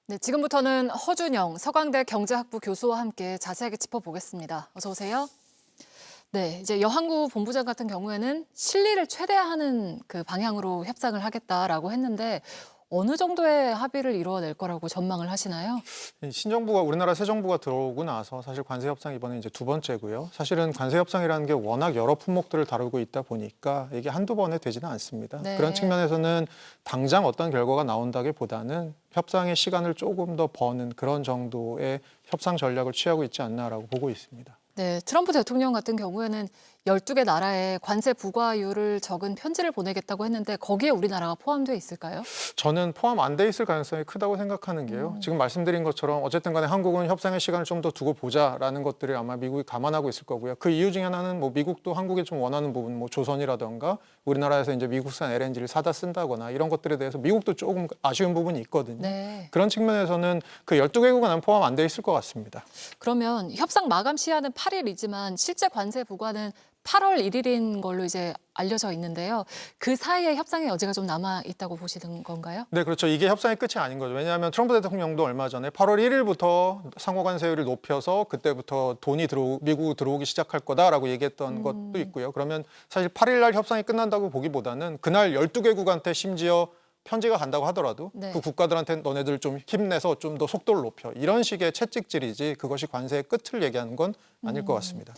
네, 지금부터는 허준영 서강대 경제학부 교수와 함께 자세하게 짚어보겠습니다. 어서 오세요. 네, 이제 여항구 본부장 같은 경우에는 실리를 최대화하는 그 방향으로 협상을 하겠다라고 했는데 어느 정도의 합의를 이루어낼 거라고 전망을 하시나요? 신정부가 우리나라 새 정부가 들어오고 나서 사실 관세 협상 이번에 이제 두 번째고요. 사실은 관세 협상이라는 게 워낙 여러 품목들을 다루고 있다 보니까 이게 한두 번에 되지는 않습니다. 네. 그런 측면에서는 당장 어떤 결과가 나온다기보다는 협상의 시간을 조금 더 버는 그런 정도의 협상 전략을 취하고 있지 않나라고 보고 있습니다. 네, 트럼프 대통령 같은 경우에는 12개 나라에 관세 부과율을 적은 편지를 보내겠다고 했는데 거기에 우리나라가 포함되어 있을까요? 저는 포함 안 돼 있을 가능성이 크다고 생각하는 게요. 지금 말씀드린 것처럼 어쨌든 간에 한국은 협상의 시간을 좀 더 두고 보자라는 것들을 아마 미국이 감안하고 있을 거고요. 그 이유 중에 하나는 뭐 미국도 한국이 좀 원하는 부분, 뭐 조선이라던가 우리나라에서 이제 미국산 LNG를 사다 쓴다거나 이런 것들에 대해서 미국도 조금 아쉬운 부분이 있거든요. 네. 그런 측면에서는 그 12개국은 포함 안 돼 있을 것 같습니다. 그러면 협상 마감 시한은 8일이지만 실제 관세 부과는 8월 1일인 걸로 이제 알려져 있는데요. 그 사이에 협상의 여지가 좀 남아 있다고 보시는 건가요? 네, 그렇죠. 이게 협상의 끝이 아닌 거죠. 왜냐하면 트럼프 대통령도 얼마 전에 8월 1일부터 상호관세율을 높여서 그때부터 돈이 미국 들어오기 시작할 거다라고 얘기했던 것도 있고요. 그러면 사실 8일 날 협상이 끝난다고 보기보다는 그날 12개국한테 심지어 편지가 간다고 하더라도 네. 그 국가들한테 너네들 좀 힘내서 좀 더 속도를 높여. 이런 식의 채찍질이지 그것이 관세의 끝을 얘기하는 건 아닐 것 같습니다.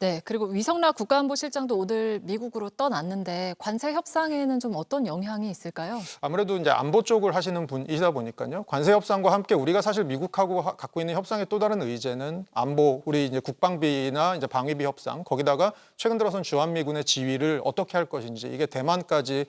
네, 그리고 위성락 국가안보실장도 오늘 미국으로 떠났는데 관세 협상에는 좀 어떤 영향이 있을까요? 아무래도 이제 안보 쪽을 하시는 분이다 보니까요. 관세 협상과 함께 우리가 사실 미국하고 갖고 있는 협상의 또 다른 의제는 안보, 우리 이제 국방비나 이제 방위비 협상, 거기다가 최근 들어선 주한미군의 지위를 어떻게 할 것인지, 이게 대만까지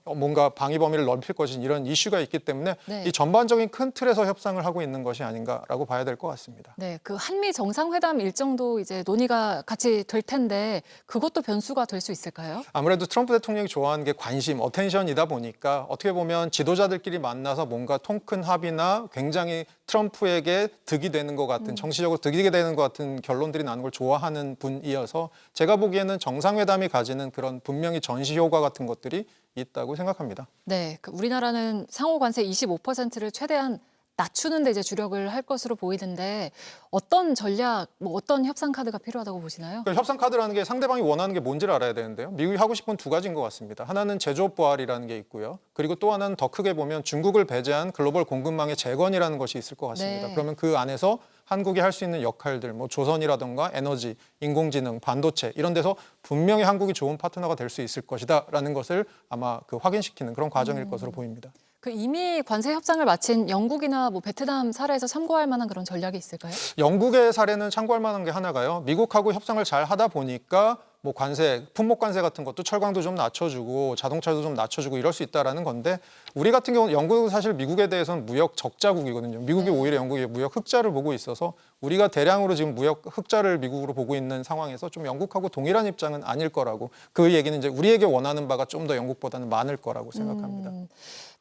뭔가 방위 범위를 넓힐 것인 이런 이슈가 있기 때문에 네. 이 전반적인 큰 틀에서 협상을 하고 있는 것이 아닌가라고 봐야 될 것 같습니다. 네, 그 한미 정상회담 일정도 이제 논의가 같이 될 텐데 그것도 변수가 될 수 있을까요? 아무래도 트럼프 대통령이 좋아하는 게 관심, 어텐션이다 보니까 어떻게 보면 지도자들끼리 만나서 뭔가 통큰 합의나 굉장히 트럼프에게 득이 되는 것 같은, 정치적으로 득이 되는 것 같은 결론들이 나는 걸 좋아하는 분이어서 제가 보기에는 정상회담이 가지는 그런 분명히 전시 효과 같은 것들이 있다고 생각합니다. 네, 그 우리나라는 상호 관세 25%를 최대한 낮추는 데 이제 주력을 할 것으로 보이는데 어떤 전략, 뭐 어떤 협상 카드가 필요하다고 보시나요? 그러니까 협상 카드라는 게 상대방이 원하는 게 뭔지를 알아야 되는데요. 미국이 하고 싶은 두 가지인 것 같습니다. 하나는 제조업 부활이라는 게 있고요. 그리고 또 하나는 더 크게 보면 중국을 배제한 글로벌 공급망의 재건이라는 것이 있을 것 같습니다. 네. 그러면 그 안에서 한국이 할 수 있는 역할들, 뭐 조선이라든가 에너지, 인공지능, 반도체 이런 데서 분명히 한국이 좋은 파트너가 될 수 있을 것이다라는 것을 아마 그 확인시키는 그런 과정일 것으로 보입니다. 그 이미 관세 협상을 마친 영국이나 뭐 베트남 사례에서 참고할 만한 그런 전략이 있을까요? 영국의 사례는 참고할 만한 게 하나가요. 미국하고 협상을 잘 하다 보니까 뭐 관세, 품목 관세 같은 것도 철강도 좀 낮춰주고 자동차도 좀 낮춰주고 이럴 수 있다라는 건데 우리 같은 경우는 영국은 사실 미국에 대해서는 무역 적자국이거든요. 미국이 오히려 영국의 무역 흑자를 보고 있어서 우리가 대량으로 지금 무역 흑자를 미국으로 보고 있는 상황에서 좀 영국하고 동일한 입장은 아닐 거라고, 그 얘기는 이제 우리에게 원하는 바가 좀 더 영국보다는 많을 거라고 생각합니다.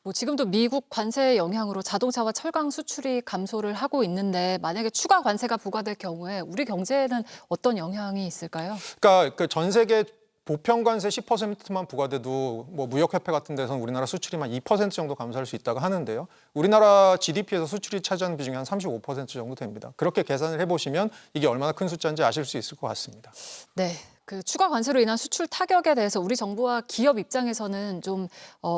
뭐 지금도 미국 관세의 영향으로 자동차와 철강 수출이 감소를 하고 있는데 만약에 추가 관세가 부과될 경우에 우리 경제에는 어떤 영향이 있을까요? 그러니까 그 전 세계 보편 관세 10%만 부과돼도 뭐 무역협회 같은 데서는 우리나라 수출이 한 2% 정도 감소할 수 있다고 하는데요. 우리나라 GDP에서 수출이 차지하는 비중이 한 35% 정도 됩니다. 그렇게 계산을 해보시면 이게 얼마나 큰 숫자인지 아실 수 있을 것 같습니다. 네, 그 추가 관세로 인한 수출 타격에 대해서 우리 정부와 기업 입장에서는 좀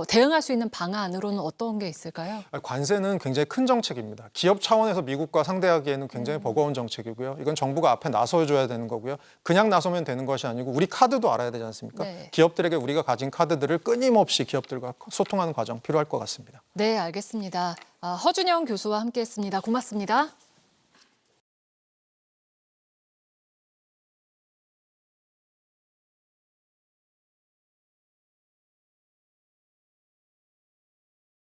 대응할 수 있는 방안으로는 어떤 게 있을까요? 관세는 굉장히 큰 정책입니다. 기업 차원에서 미국과 상대하기에는 굉장히 버거운 정책이고요. 이건 정부가 앞에 나서줘야 되는 거고요. 그냥 나서면 되는 것이 아니고 우리 카드도 알아야 되지 않습니까? 네. 기업들에게 우리가 가진 카드들을 끊임없이 기업들과 소통하는 과정 필요할 것 같습니다. 네, 알겠습니다. 허준영 교수와 함께했습니다. 고맙습니다.